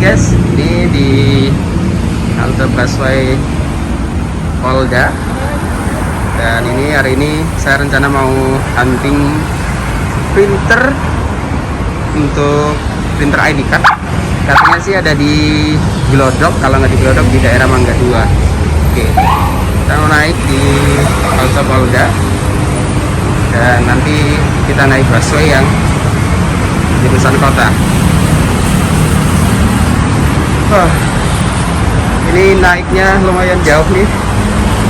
guys, ini di halte busway Polda. Dan ini hari ini saya rencana mau hunting printer untuk printer ID card. Katanya sih ada di Glodok, kalau nggak di Glodok di daerah Mangga 2. Oke, kita mau naik di halte Polda dan nanti kita naik busway yang jurusan kota. Ini naiknya lumayan jauh nih,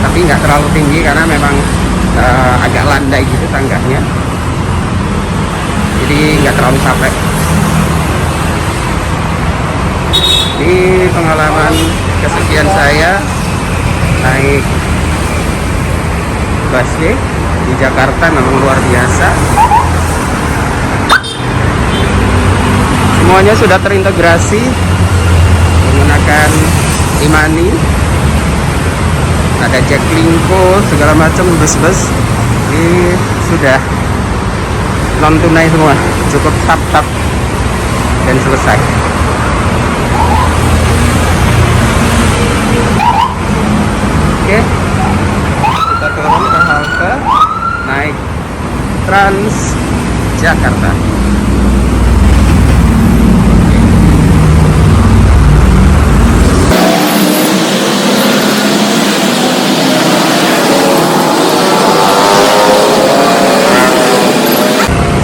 tapi nggak terlalu tinggi karena memang agak landai gitu tangganya, jadi nggak terlalu capek. Ini pengalaman kesekian saya naik busway di Jakarta, memang luar biasa. Semuanya sudah terintegrasi menggunakan e-money, ada Jaklingko segala macam, bus-bus ini sudah non tunai semua, cukup tap dan selesai. Oke, kita turun ke halte, naik Trans Jakarta.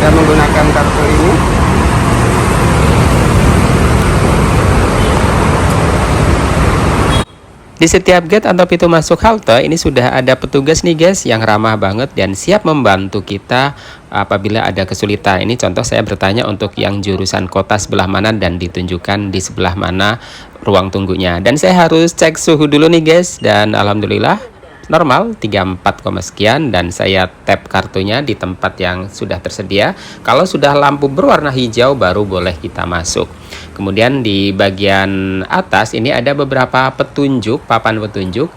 Menggunakan kartu ini. Di setiap gate atau pintu masuk halte ini sudah ada petugas nih guys, yang ramah banget dan siap membantu kita apabila ada kesulitan. Ini contoh saya bertanya untuk yang jurusan kota sebelah mana dan ditunjukkan di sebelah mana ruang tunggunya. Dan saya harus cek suhu dulu nih guys, dan alhamdulillah normal 34, sekian, dan saya tap kartunya di tempat yang sudah tersedia. Kalau sudah lampu berwarna hijau baru boleh kita masuk. Kemudian di bagian atas ini ada beberapa petunjuk, papan petunjuk.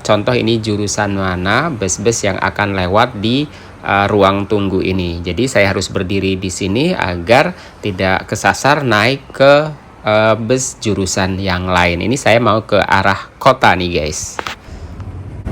Contoh ini jurusan mana bus-bus yang akan lewat di ruang tunggu ini. Jadi saya harus berdiri di sini agar tidak kesasar naik ke bus jurusan yang lain. Ini saya mau ke arah kota nih guys.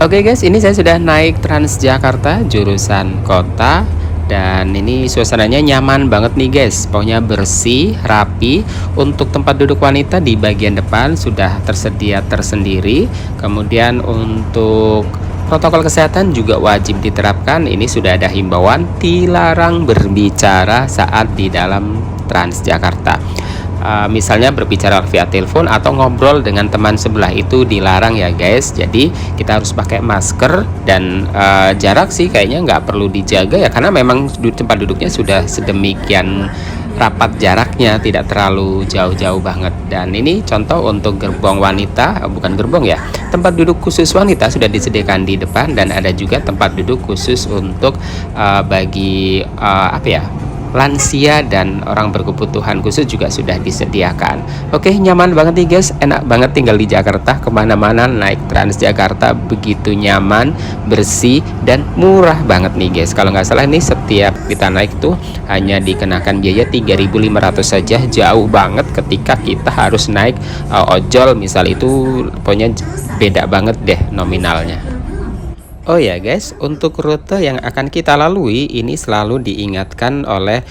Oke guys, ini saya sudah naik Transjakarta jurusan kota, dan ini suasananya nyaman banget nih guys. Pokoknya bersih, rapi. Untuk tempat duduk wanita di bagian depan sudah tersedia tersendiri. Kemudian untuk protokol kesehatan juga wajib diterapkan. Ini sudah ada himbauan dilarang berbicara saat di dalam Transjakarta. Misalnya berbicara via telepon atau ngobrol dengan teman sebelah itu dilarang ya guys. Jadi kita harus pakai masker, dan jarak sih kayaknya nggak perlu dijaga ya, karena memang tempat duduknya sudah sedemikian rapat jaraknya, tidak terlalu jauh-jauh banget. Dan ini contoh untuk gerbong wanita, bukan gerbong ya, tempat duduk khusus wanita sudah disediakan di depan, dan ada juga tempat duduk khusus untuk bagi apa ya, lansia dan orang berkebutuhan khusus juga sudah disediakan. Oke, nyaman banget nih guys, enak banget tinggal di Jakarta. Kemana-mana naik Transjakarta begitu nyaman, bersih, dan murah banget nih guys. Kalau nggak salah ini setiap kita naik tuh hanya dikenakan biaya 3.500 saja. Jauh banget ketika kita harus naik ojol misal, itu pokoknya beda banget deh nominalnya. Oh ya guys, untuk rute yang akan kita lalui ini selalu diingatkan oleh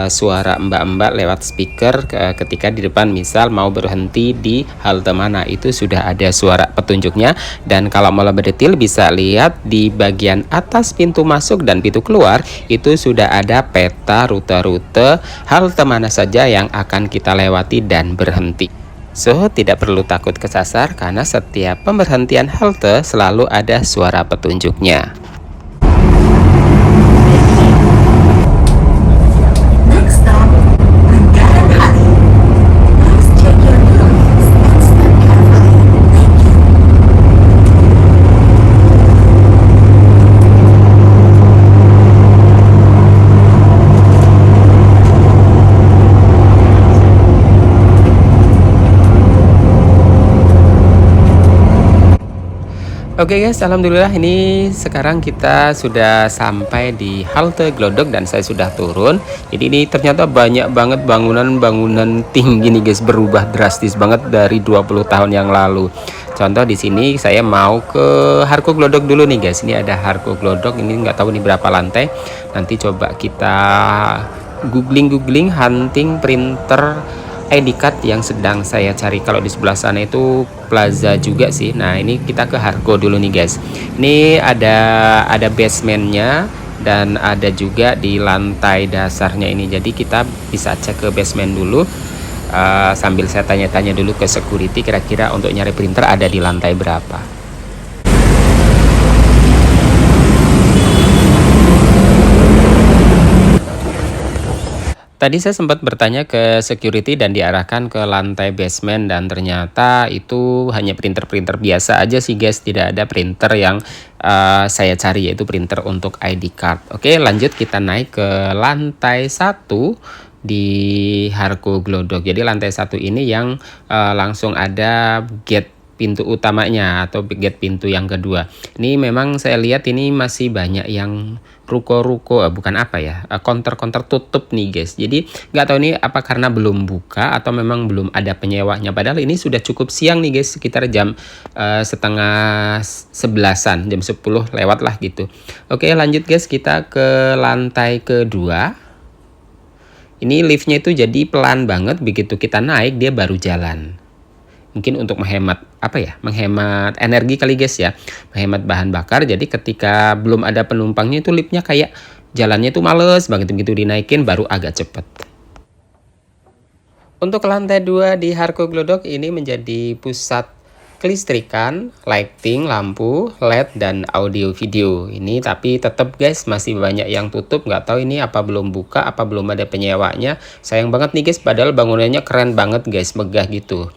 suara mbak-mbak lewat speaker ketika di depan misal mau berhenti di halte mana, itu sudah ada suara petunjuknya. Dan kalau mau lebih detail bisa lihat di bagian atas pintu masuk dan pintu keluar, itu sudah ada peta rute-rute halte mana saja yang akan kita lewati dan berhenti. So, tidak perlu takut kesasar karena setiap pemberhentian halte selalu ada suara petunjuknya. Oke guys, alhamdulillah ini sekarang kita sudah sampai di halte Glodok dan saya sudah turun. Jadi ini ternyata banyak banget bangunan-bangunan tinggi nih guys, berubah drastis banget dari 20 tahun yang lalu. Contoh di sini saya mau ke Harko Glodok dulu nih guys. Ini ada Harko Glodok, ini nggak tahu ini berapa lantai. Nanti coba kita googling hunting printer ID card yang sedang saya cari. Kalau di sebelah sana itu plaza juga sih. Nah ini kita ke Harko dulu nih guys. Ini ada basementnya dan ada juga di lantai dasarnya ini. Jadi kita bisa cek ke basement dulu, sambil saya tanya-tanya dulu ke security kira-kira untuk nyari printer ada di lantai berapa. Tadi saya sempat bertanya ke security dan diarahkan ke lantai basement dan ternyata itu hanya printer-printer biasa aja sih guys, tidak ada printer yang saya cari, yaitu printer untuk ID card. Oke, lanjut kita naik ke lantai 1 di Harko Glodok. Jadi lantai 1 ini yang langsung ada gate pintu utamanya atau gate pintu yang kedua. Ini memang saya lihat ini masih banyak yang ruko-ruko, bukan apa ya, counter-counter tutup nih guys. Jadi nggak tahu ini apa karena belum buka atau memang belum ada penyewanya. Padahal ini sudah cukup siang nih guys, sekitar jam setengah 11-an, jam 10 lewat lah gitu. Oke lanjut guys, kita ke lantai kedua. Ini liftnya itu jadi pelan banget, begitu kita naik dia baru jalan. Mungkin untuk menghemat energi kali guys ya, menghemat bahan bakar. Jadi ketika belum ada penumpangnya itu liftnya kayak jalannya tuh males banget, begitu dinaikin baru agak cepet. Untuk lantai 2 di Harko Glodok ini menjadi pusat kelistrikan, lighting, lampu, LED, dan audio video. Ini tapi tetap guys masih banyak yang tutup, nggak tahu ini apa belum buka, apa belum ada penyewanya. Sayang banget nih guys, padahal bangunannya keren banget guys, megah gitu.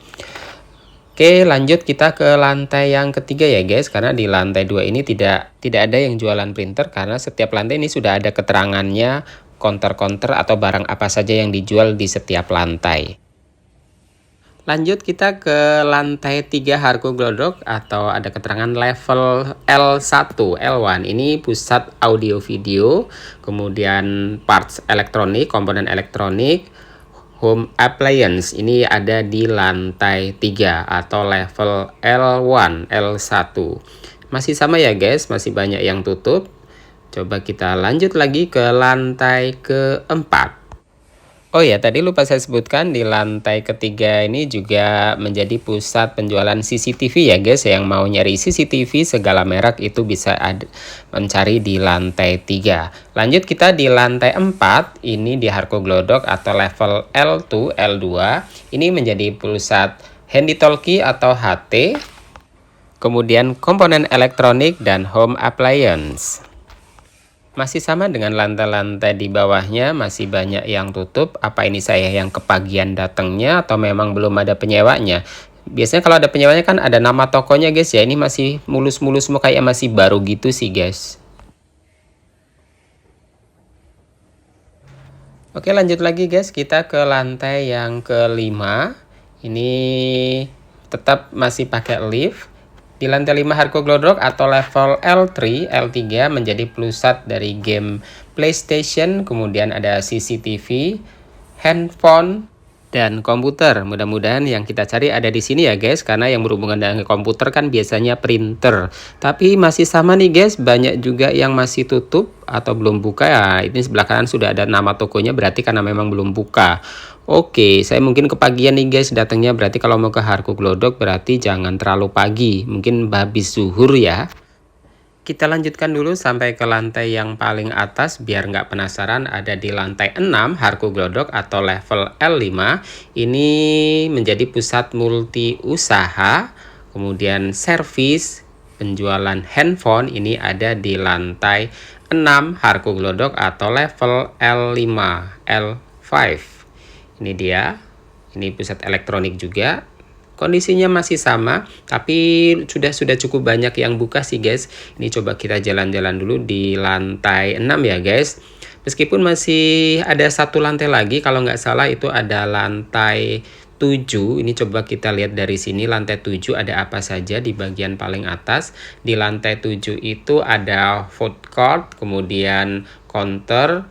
Oke lanjut kita ke lantai yang ketiga ya guys, karena di lantai 2 ini tidak ada yang jualan printer karena setiap lantai ini sudah ada keterangannya, counter-counter atau barang apa saja yang dijual di setiap lantai. Lanjut kita ke lantai 3 Harko Glodok atau ada keterangan level L1, L1 ini pusat audio video, kemudian parts elektronik, komponen elektronik, home appliance ini ada di lantai 3 atau level L1, L1. Masih sama ya guys, masih banyak yang tutup. Coba kita lanjut lagi ke lantai keempat. Oh ya, tadi lupa saya sebutkan di lantai ketiga ini juga menjadi pusat penjualan CCTV ya guys. Yang mau nyari CCTV segala merek itu bisa mencari di lantai 3. Lanjut kita di lantai 4, ini di Harko Glodok atau level L2, L2. Ini menjadi pusat handy talkie atau HT. Kemudian komponen elektronik dan home appliance. Masih sama dengan lantai-lantai di bawahnya, masih banyak yang tutup. Apa ini saya yang kepagian datangnya atau memang belum ada penyewanya? Biasanya kalau ada penyewanya kan ada nama tokonya guys ya. Ini masih mulus-mulus semua, kayak masih baru gitu sih guys. Oke lanjut lagi guys, kita ke lantai yang kelima. Ini tetap masih pakai lift. Di lantai 5 Harko Glodok atau level L3, L3 menjadi pusat dari game PlayStation, kemudian ada CCTV, handphone, dan komputer. Mudah-mudahan yang kita cari ada di sini ya guys, karena yang berhubungan dengan komputer kan biasanya printer. Tapi masih sama nih guys, banyak juga yang masih tutup atau belum buka ya. Ini sebelah kanan sudah ada nama tokonya, berarti karena memang belum buka. Oke, saya mungkin kepagian nih guys datangnya, berarti kalau mau ke Harko Glodok berarti jangan terlalu pagi, mungkin habis zuhur ya. Kita lanjutkan dulu sampai ke lantai yang paling atas biar nggak penasaran. Ada di lantai 6 Harko Glodok atau level L5. Ini menjadi pusat multi usaha, kemudian servis, penjualan handphone. Ini ada di lantai 6 Harko Glodok atau level L5, L5. Ini dia, ini pusat elektronik juga. Kondisinya masih sama, tapi sudah cukup banyak yang buka sih guys. Ini coba kita jalan-jalan dulu di lantai 6 ya guys. Meskipun masih ada satu lantai lagi, kalau nggak salah itu ada lantai 7. Ini coba kita lihat dari sini, lantai 7 ada apa saja di bagian paling atas. Di lantai 7 itu ada food court, kemudian counter,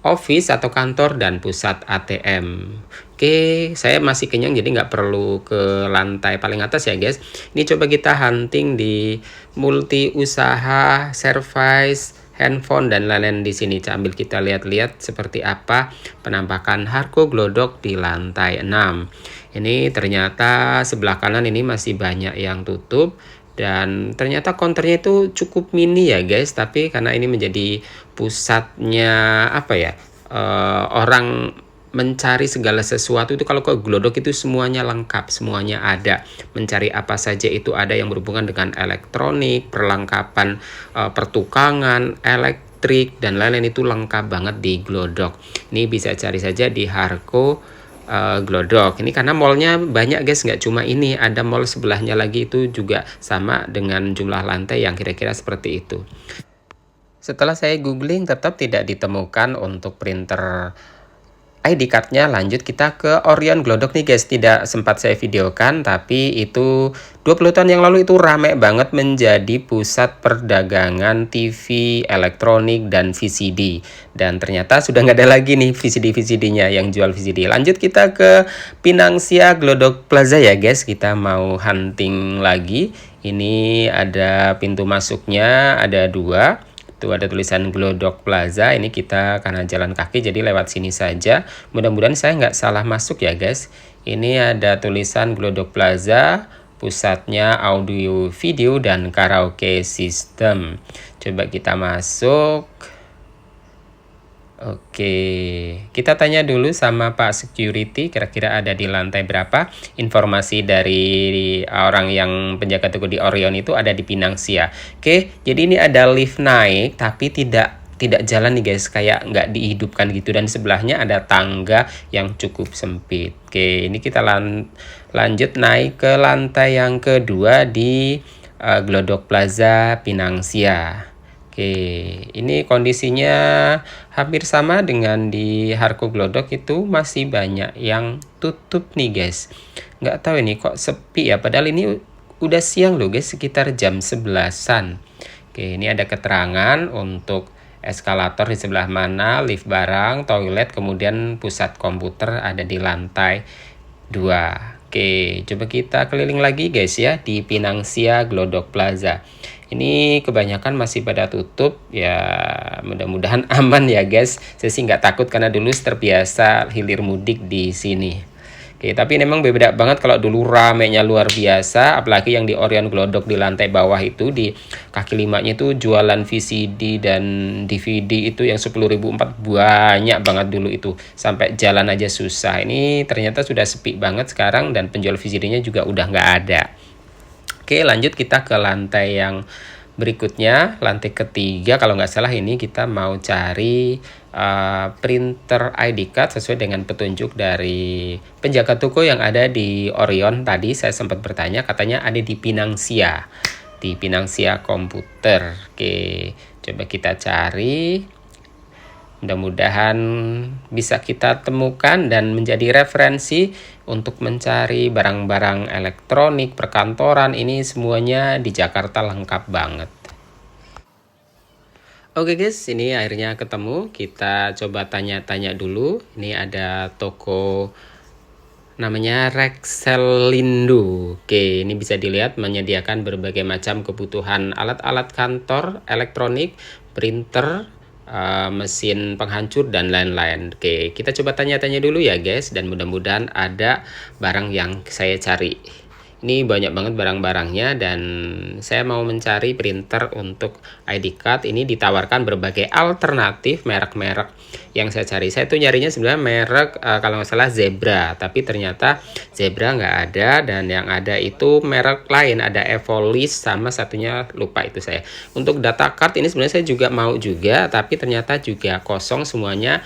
office atau kantor, dan pusat ATM. Oke, saya masih kenyang jadi nggak perlu ke lantai paling atas ya guys. Ini coba kita hunting di multi usaha, service, handphone, dan lain-lain di sini. Sambil kita lihat-lihat seperti apa penampakan Harko Glodok di lantai 6. Ini ternyata sebelah kanan ini masih banyak yang tutup. Dan ternyata counternya itu cukup mini ya guys, tapi karena ini menjadi pusatnya apa ya, orang mencari segala sesuatu itu, kalau ke Glodok itu semuanya lengkap, semuanya ada, mencari apa saja itu ada yang berhubungan dengan elektronik, perlengkapan pertukangan, elektrik, dan lain-lain itu lengkap banget di Glodok. Ini bisa cari saja di Harko Glodok. Ini karena mallnya banyak guys, nggak cuma ini, ada mall sebelahnya lagi itu juga sama dengan jumlah lantai yang kira-kira seperti itu. Setelah saya googling tetap tidak ditemukan untuk printer ID card-nya. Lanjut kita ke Orion Glodok nih guys. Tidak sempat saya videokan, tapi itu 20 tahun yang lalu itu rame banget menjadi pusat perdagangan TV, elektronik, dan VCD. Dan ternyata sudah nggak ada lagi nih VCD-VCD-nya yang jual VCD. Lanjut kita ke Pinangsia Glodok Plaza ya guys. Kita mau hunting lagi. Ini ada pintu masuknya, ada 2. Itu ada tulisan Glodok Plaza. Ini kita karena jalan kaki jadi lewat sini saja. Mudah-mudahan saya nggak salah masuk ya guys. Ini ada tulisan Glodok Plaza, pusatnya audio, video, dan karaoke system. Coba kita masuk. Oke, kita tanya dulu sama Pak Security, kira-kira ada di lantai berapa. Informasi dari orang yang penjaga toko di Orion itu ada di Pinangsia. Oke, jadi ini ada lift naik, tapi tidak jalan nih guys, kayak nggak dihidupkan gitu. Dan sebelahnya ada tangga yang cukup sempit. Oke, ini kita lanjut naik ke lantai yang kedua di Glodok Plaza Pinangsia. Oke, ini kondisinya hampir sama dengan di Harko Glodok, itu masih banyak yang tutup nih guys. Nggak tahu ini kok sepi ya, padahal ini udah siang loh guys, sekitar jam 11-an. Oke, ini ada keterangan untuk eskalator di sebelah mana, lift barang, toilet, kemudian pusat komputer ada di lantai 2. Oke, coba kita keliling lagi guys ya di Pinangsia Glodok Plaza. Ini kebanyakan masih pada tutup ya, mudah-mudahan aman ya guys. Saya sih nggak takut karena dulu terbiasa hilir mudik di sini. Oke, tapi memang beda banget kalau dulu ramenya luar biasa, apalagi yang di Orion Glodok di lantai bawah itu, di kaki 5-nya itu jualan VCD dan DVD itu yang 10.004, banyak banget dulu itu, sampai jalan aja susah. Ini ternyata sudah sepi banget sekarang dan penjual VCD-nya juga udah nggak ada. Oke, lanjut kita ke lantai yang berikutnya, lantai ketiga kalau nggak salah. Ini kita mau cari printer ID card sesuai dengan petunjuk dari penjaga toko yang ada di Orion. Tadi saya sempat bertanya, katanya ada di Pinangsia, di Pinangsia Komputer. Oke, coba kita cari. Mudah-mudahan bisa kita temukan dan menjadi referensi untuk mencari barang-barang elektronik, perkantoran. Ini semuanya di Jakarta lengkap banget. Oke guys, ini akhirnya ketemu. Kita coba tanya-tanya dulu. Ini ada toko namanya Rexelindo. Oke, ini bisa dilihat menyediakan berbagai macam kebutuhan alat-alat kantor, elektronik, printer, mesin penghancur, dan lain-lain. Oke, kita coba tanya-tanya dulu ya guys, dan mudah-mudahan ada barang yang saya cari. Ini banyak banget barang-barangnya, dan saya mau mencari printer untuk ID card. Ini ditawarkan berbagai alternatif merek-merek yang saya cari. Saya tuh nyarinya sebenarnya merek kalau nggak salah Zebra, tapi ternyata Zebra nggak ada, dan yang ada itu merek lain, ada Evolis sama satunya lupa itu saya. Untuk data card ini sebenarnya saya juga mau juga, tapi ternyata juga kosong semuanya,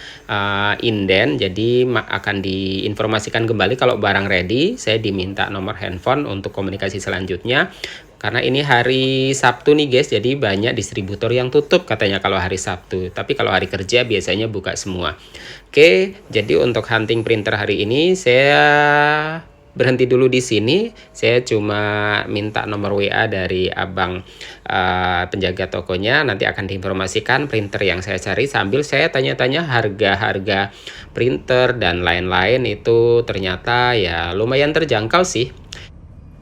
inden. Jadi akan diinformasikan kembali kalau barang ready. Saya diminta nomor handphone untuk komunikasi selanjutnya. Karena ini hari Sabtu nih guys, jadi banyak distributor yang tutup katanya kalau hari Sabtu. Tapi kalau hari kerja biasanya buka semua. Oke, jadi untuk hunting printer hari ini saya berhenti dulu di sini. Saya cuma minta nomor WA dari abang penjaga tokonya. Nanti akan diinformasikan printer yang saya cari sambil saya tanya-tanya harga-harga printer dan lain-lain. Itu ternyata ya lumayan terjangkau sih.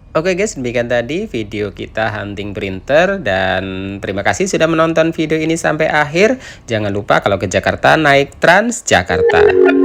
Oke guys, demikian tadi video kita hunting printer, dan terima kasih sudah menonton video ini sampai akhir. Jangan lupa kalau ke Jakarta naik Transjakarta.